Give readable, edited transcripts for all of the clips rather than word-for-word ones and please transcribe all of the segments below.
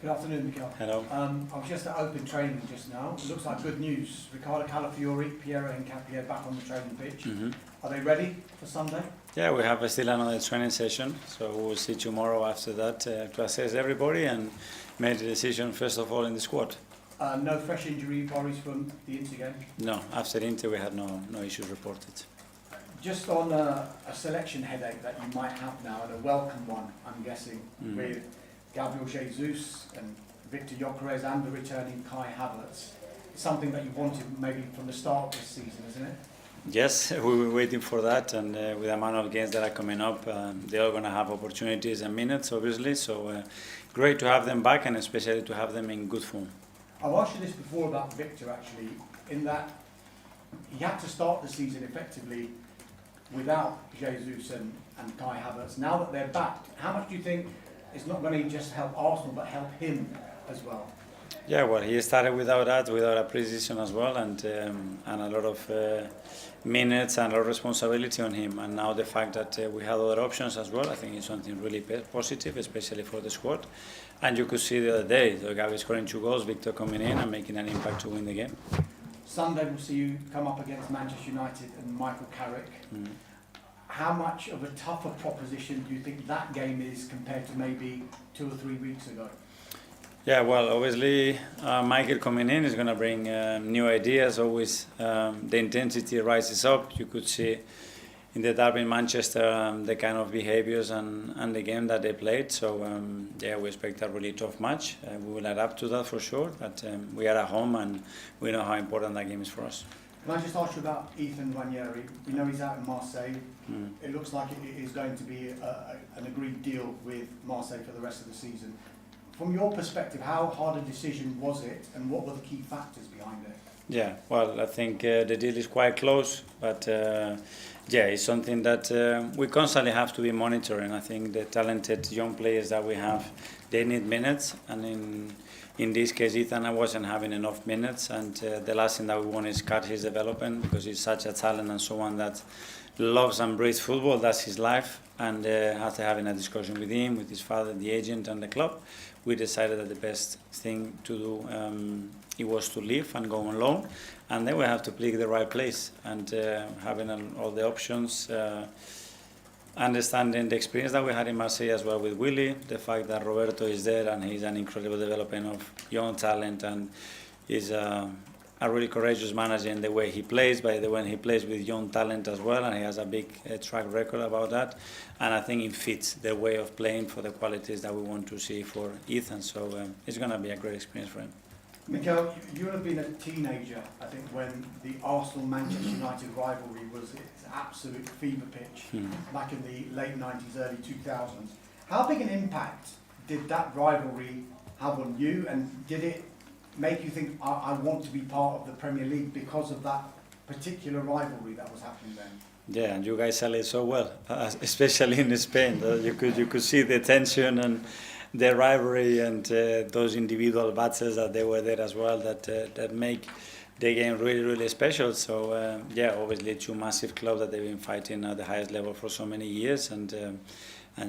Good afternoon, Mikel. Hello. I was just at open training just now. It looks like good news. Riccardo, Calafiori, Piero, Hincapié back on the training pitch. Are they ready for Sunday? Yeah, we have still another training session, so we'll see tomorrow after that to assess everybody and make the decision first of all in the squad. No fresh injury worries from the Inter game? No, after Inter we had no issues reported. Just on a selection headache that you might have now, and a welcome one, I'm guessing, with Gabriel Jesus and Victor Gyökeres and the returning Kai Havertz. It's something that you wanted maybe from the start of this season, isn't it? Yes, we were waiting for that, and with the amount of games that are coming up, they're all going to have opportunities and minutes, obviously, so great to have them back, and especially to have them in good form. I've asked you this before about Victor, actually, in that he had to start the season effectively without Jesus and Kai Havertz. Now that they're back, how much do you think it's not going to just help Arsenal, but help him as well? Yeah, well, he started without a pre-season as well, and a lot of minutes and a lot of responsibility on him. And now the fact that we have other options as well, I think is something really positive, especially for the squad. And you could see the other day, the guy scoring 2 goals, Victor coming in and making an impact to win the game. Sunday we'll see you come up against Manchester United and Mikel Carrick. How much of a tougher proposition do you think that game is compared to maybe 2 or 3 weeks ago? Yeah, well, obviously Mikel coming in is going to bring new ideas. Always the intensity rises up. You could see in the derby in Manchester the kind of behaviours and the game that they played. So yeah, we expect a really tough match. We will adapt to that for sure. But we are at home and we know how important that game is for us. Can I just ask you about Nwaneri? We know he's out in Marseille. It looks like it is going to be an agreed deal with Marseille for the rest of the season. From your perspective, how hard a decision was it, and what were the key factors behind it? Yeah, well, I think the deal is quite close, but yeah, it's something that we constantly have to be monitoring. I think the talented young players that we have, they need minutes, and in this case, Ethan wasn't having enough minutes, and the last thing that we want is cut his development, because he's such a talent and someone that loves and breathes football. That's his life. And after having a discussion with him, with his father, the agent, and the club, we decided that the best thing to do it was to leave and go on loan, and then we have to pick the right place. And having all the options, understanding the experience that we had in Marseille as well with Willy, the fact that Roberto is there and he's an incredible development of young talent, and he's a really courageous manager in the way he plays, by the way he plays with young talent as well, and he has a big track record about that. And I think it fits the way of playing for the qualities that we want to see for Ethan. So it's going to be a great experience for him. Mikel, you would have been a teenager, I think, when the Arsenal-Manchester United rivalry was its absolute fever pitch back in the late 90s, early 2000s. How big an impact did that rivalry have on you, and did it make you think, I want to be part of the Premier League because of that particular rivalry that was happening then? Yeah, and you guys sell it so well, especially in Spain. You could see the tension and the rivalry and those individual battles that they were there as well, that make the game really, really special. So yeah, obviously 2 massive clubs that they've been fighting at the highest level for so many years, and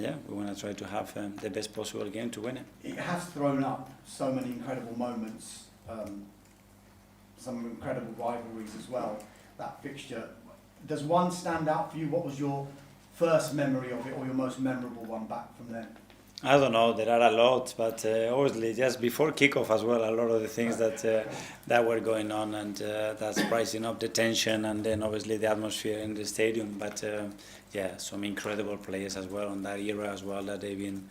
yeah, we want to try to have the best possible game to win it. It has thrown up so many incredible moments, some incredible rivalries as well, that fixture. Does one stand out for you? What was your first memory of it, or your most memorable one back from then? I don't know, there are a lot, but obviously just before kickoff as well, a lot of the things that were going on, and that's rising up the tension, and then obviously the atmosphere in the stadium. But yeah, some incredible players as well on that era as well, that they've been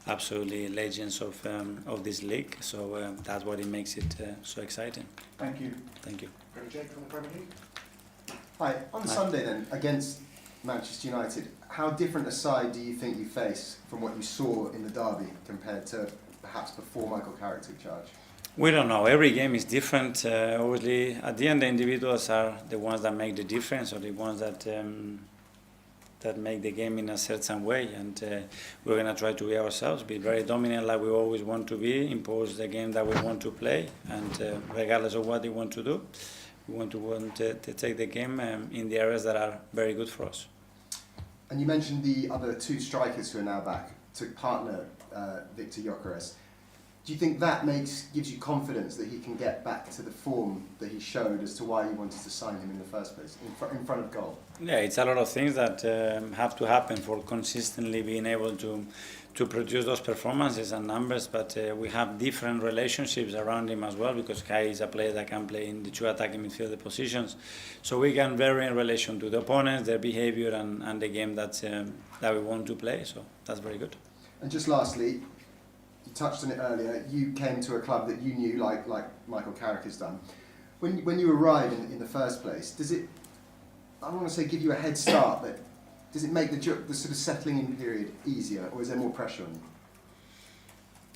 absolutely legends of this league. So that's what it makes it so exciting. Thank you. Thank you. Jake from the Premier League. Hi, on Sunday then, against Manchester United, how different a side do you think you face from what you saw in the derby compared to perhaps before Mikel Carrick took charge? We don't know. Every game is different. Obviously, at the end, the individuals are the ones that make the difference, or the ones that make the game in a certain way. And we're going to try to be ourselves, be very dominant like we always want to be, impose the game that we want to play, and regardless of what they want to do, we want to take the game in the areas that are very good for us. And you mentioned the other 2 strikers who are now back to partner Victor Gyökeres. Do you think that gives you confidence that he can get back to the form that he showed as to why you wanted to sign him in the first place, in front of goal? Yeah, it's a lot of things that have to happen for consistently being able to produce those performances and numbers, but we have different relationships around him as well, because Kai is a player that can play in the two attacking midfield positions, so we can vary in relation to the opponents, their behavior, and the game that we want to play, so that's very good. And just lastly, you touched on it earlier, you came to a club that you knew, like Michael Carrick has done. When you arrived in the first place, does it, I don't want to say give you a head start, but does it make the sort of settling in period easier, or is there more pressure on you?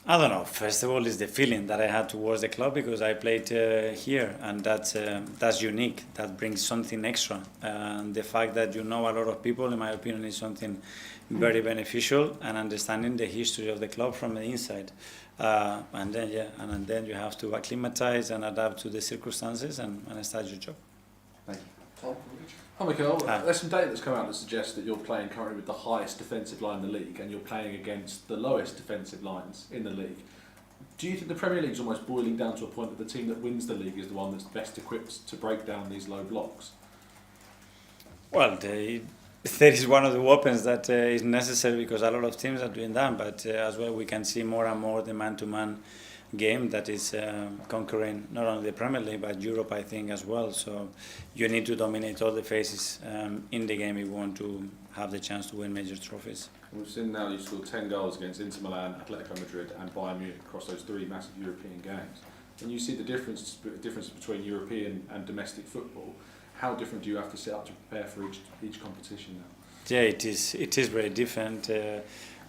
I don't know. First of all, it's the feeling that I had towards the club, because I played here, and that's unique. That brings something extra. And the fact that you know a lot of people, in my opinion, is something very beneficial, and understanding the history of the club from the inside. And then you have to acclimatize and adapt to the circumstances and start your job. Thank you. Tom? Hi Mikel, there's some data that's come out that suggests that you're playing currently with the highest defensive line in the league, and you're playing against the lowest defensive lines in the league. Do you think the Premier League is almost boiling down to a point that the team that wins the league is the one that's best equipped to break down these low blocks? Well, there is one of the weapons that is necessary, because a lot of teams are doing that, but as well we can see more and more the man-to-man game that is conquering not only the Premier League but Europe, I think, as well. So you need to dominate all the phases in the game if you want to have the chance to win major trophies. And we've seen now you scored 10 goals against Inter Milan, Atletico Madrid and Bayern Munich across those three massive European games. And you see the difference between European and domestic football. How different do you have to set up to prepare for each competition now? Yeah, it is very different.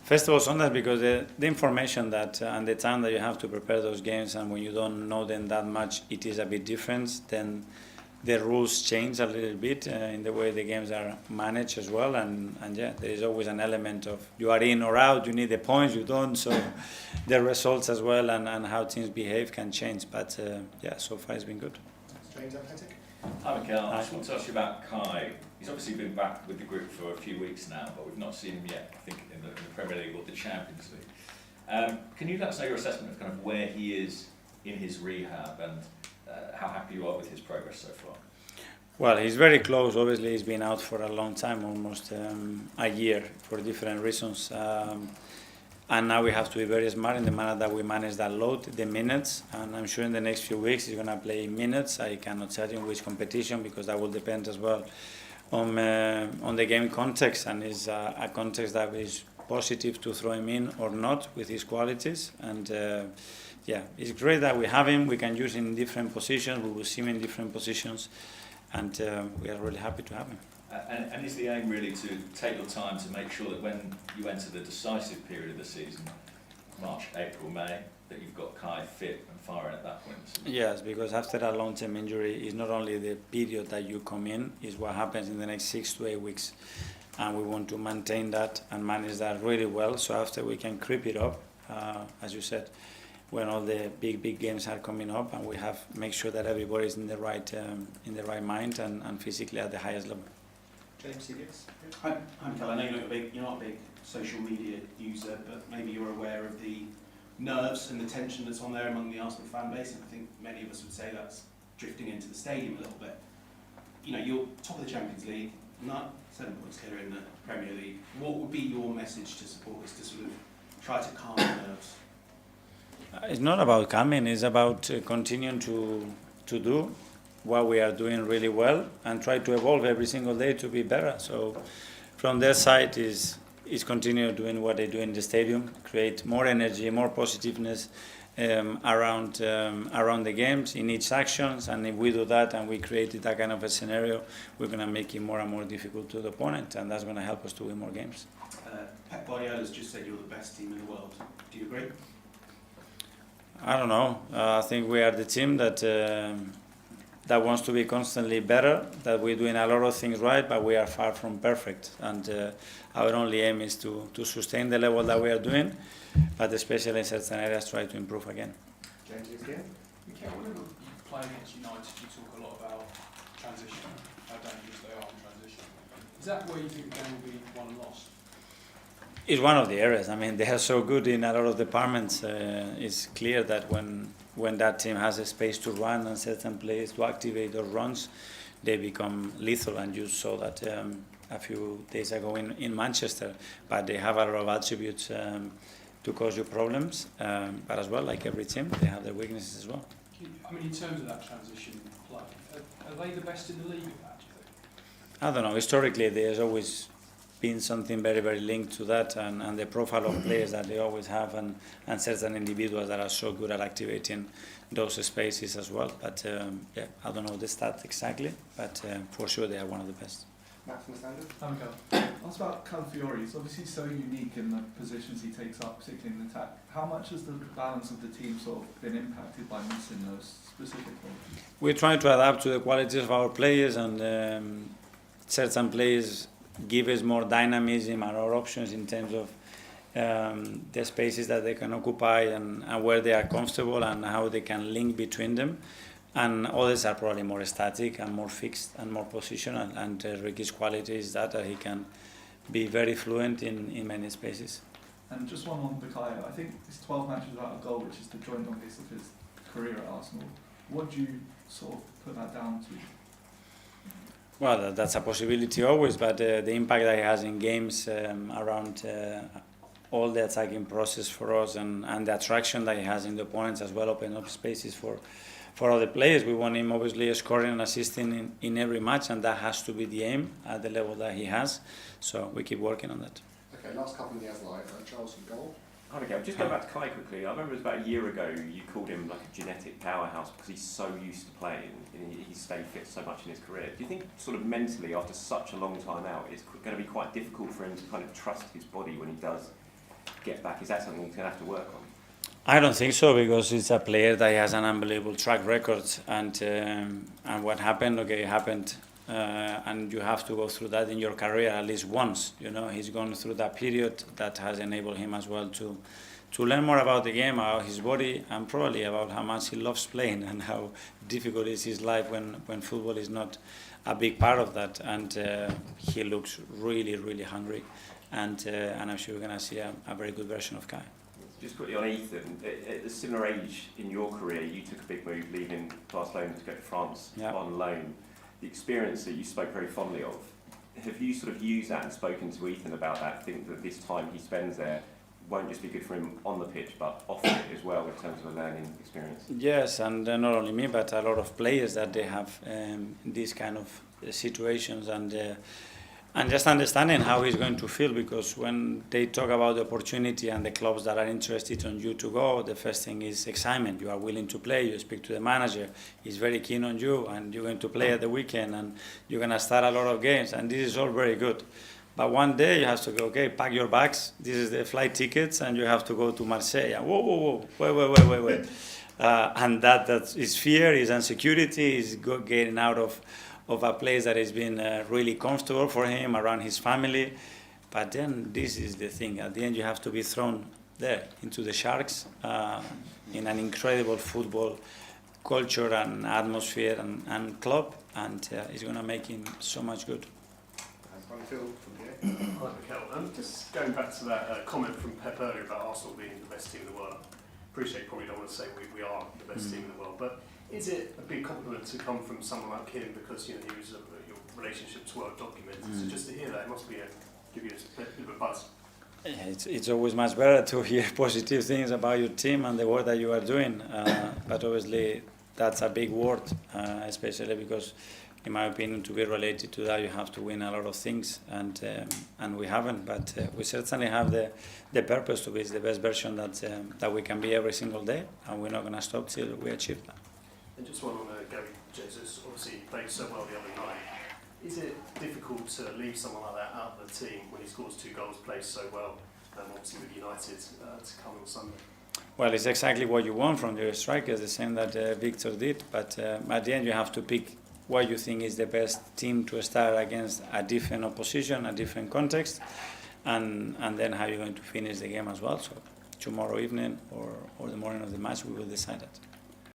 First of all, sometimes because the information that and the time that you have to prepare those games, and when you don't know them that much, it is a bit different. Then the rules change a little bit in the way the games are managed as well. And yeah, there is always an element of you are in or out, you need the points, you don't. So the results as well and how teams behave can change. But yeah, so far it's been good. James Athletic. Hi Mikel, I just want to ask you about Kai. He's obviously been back with the group for a few weeks now, but we've not seen him yet, I think, in the Premier League or the Champions League. Can you let us know your assessment of kind of where he is in his rehab and how happy you are with his progress so far? Well, he's very close. Obviously, he's been out for a long time, almost a year, for different reasons. And now we have to be very smart in the manner that we manage that load, the minutes. And I'm sure in the next few weeks he's going to play minutes. I cannot tell you in which competition, because that will depend as well on the game context. And it's a context that is positive to throw him in or not with his qualities. And yeah, it's great that we have him. We can use him in different positions. We will see him in different positions. And we are really happy to have him. And is the aim really to take your time to make sure that when you enter the decisive period of the season, March, April, May, that you've got Kai fit and firing at that point? Yes, because after a long-term injury, it's not only the period that you come in, it's what happens in the next 6 to 8 weeks. And we want to maintain that and manage that really well, so after we can creep it up, as you said, when all the big games are coming up, and we have make sure that everybody is in the right mind and physically at the highest level. James, CBS. Hi, Mikel. I know you're not a big social media user, but maybe you're aware of the nerves and the tension that's on there among the Arsenal fan base, and I think many of us would say that's drifting into the stadium a little bit. You know, you're top of the Champions League, 7 points clear in the Premier League. What would be your message to supporters to sort of try to calm the nerves? It's not about calming, it's about continuing to do what we are doing really well and try to evolve every single day to be better. So from their side is continue doing what they do in the stadium, create more energy, more positiveness around the games in each actions, and if we do that and we create that kind of a scenario, we're going to make it more and more difficult to the opponent, and that's going to help us to win more games. Pep Guardiola's just said you're the best team in the world. Do you agree? I don't know. I think we are the team that wants to be constantly better, that we're doing a lot of things right, but we are far from perfect. And our only aim is to sustain the level that we are doing, but especially in certain areas try to improve again. James is again. Mikel, whenever you play against United, you talk a lot about transition, how dangerous they are in transition. Is that where you think the game will be won and lost? It's one of the areas. I mean, they are so good in a lot of departments. It's clear that when that team has a space to run and certain players to activate those runs, they become lethal. And you saw that a few days ago in Manchester. But they have a lot of attributes to cause you problems. But as well, like every team, they have their weaknesses as well. I mean, in terms of that transition play, are they the best in the league at that, do you think? I don't know. Historically, there's always been something very, very linked to that, and the profile of players that they always have, and certain individuals that are so good at activating those spaces as well. But yeah, I don't know the stat exactly, but for sure they are one of the best. Matt from the Standard. Hi, Mikel. Ask about Calafiori. He's obviously so unique in the positions he takes up, particularly in attack. How much has the balance of the team sort of been impacted by missing those specific qualities? We're trying to adapt to the qualities of our players, and certain players give us more dynamism and more options in terms of the spaces that they can occupy and where they are comfortable and how they can link between them. And others are probably more static and more fixed and more positional. And Ricky's quality is that he can be very fluent in many spaces. And just one on Bukayo. I think it's 12 matches without a goal, which is the joint longest of his career at Arsenal. What do you sort of put that down to? Well, that's a possibility always, but the impact that he has in games around all the attacking process for us, and the attraction that he has in the opponents as well, open up spaces for other players. We want him obviously scoring and assisting in every match, and that has to be the aim at the level that he has. So we keep working on that. Okay, last couple in the other line. Charles from goal. Hi, Mikel. Just going back to Kai quickly. I remember it was about a year ago you called him like a genetic powerhouse because he's so used to playing and he's stayed fit so much in his career. Do you think sort of mentally after such a long time out it's going to be quite difficult for him to kind of trust his body when he does get back? Is that something he's going to have to work on? I don't think so, because he's a player that has an unbelievable track record, and what happened, okay, it happened, and you have to go through that in your career at least once. You know, he's gone through that period that has enabled him as well to learn more about the game, about his body, and probably about how much he loves playing and how difficult is his life when football is not a big part of that. And he looks really, really hungry, and I'm sure we're going to see a very good version of Kai. Just quickly on Ethan, at a similar age in your career, you took a big move leaving Barcelona to go to France on loan. The experience that you spoke very fondly of, have you sort of used that and spoken to Ethan about that? Think that this time he spends there won't just be good for him on the pitch, but off it as well in terms of a learning experience? Yes, and not only me, but a lot of players that they have these kind of situations, and just understanding how he's going to feel, because when they talk about the opportunity and the clubs that are interested in you to go, the first thing is excitement. You are willing to play, you speak to the manager, he's very keen on you, and you're going to play at the weekend, and you're going to start a lot of games, and this is all very good. But one day you have to go, okay, pack your bags, this is the flight tickets, and you have to go to Marseille. Whoa, wait. And that is fear, is insecurity, is getting out of a place that has been really comfortable for him, around his family. But then this is the thing. At the end, you have to be thrown there into the Sharks in an incredible football culture and atmosphere and club, and it's going to make him so much good. Hi, Mikel. Just going back to that comment from Pep earlier about Arsenal being the best team in the world. Appreciate you probably don't want to say we are the best team in the world, but is it a big compliment to come from someone like him, because you know he was your relationships were documented? So just to hear that, it must be give you a bit of a buzz. It's always much better to hear positive things about your team and the work that you are doing, but obviously that's a big word, especially because, in my opinion, to be related to that, you have to win a lot of things, and we haven't. But we certainly have the purpose to be the best version that we can be every single day, and we're not going to stop till we achieve that. And just one on Gary Jesus. Obviously, he played so well the other night. Is it difficult to leave someone like that out of the team when he scores 2 goals, plays so well, obviously with United, to come on Sunday? Well, it's exactly what you want from your strikers, the same that Victor did. But at the end, you have to pick what you think is the best team to start against a different opposition, a different context, and then how you're going to finish the game as well. So tomorrow evening or the morning of the match, we will decide that.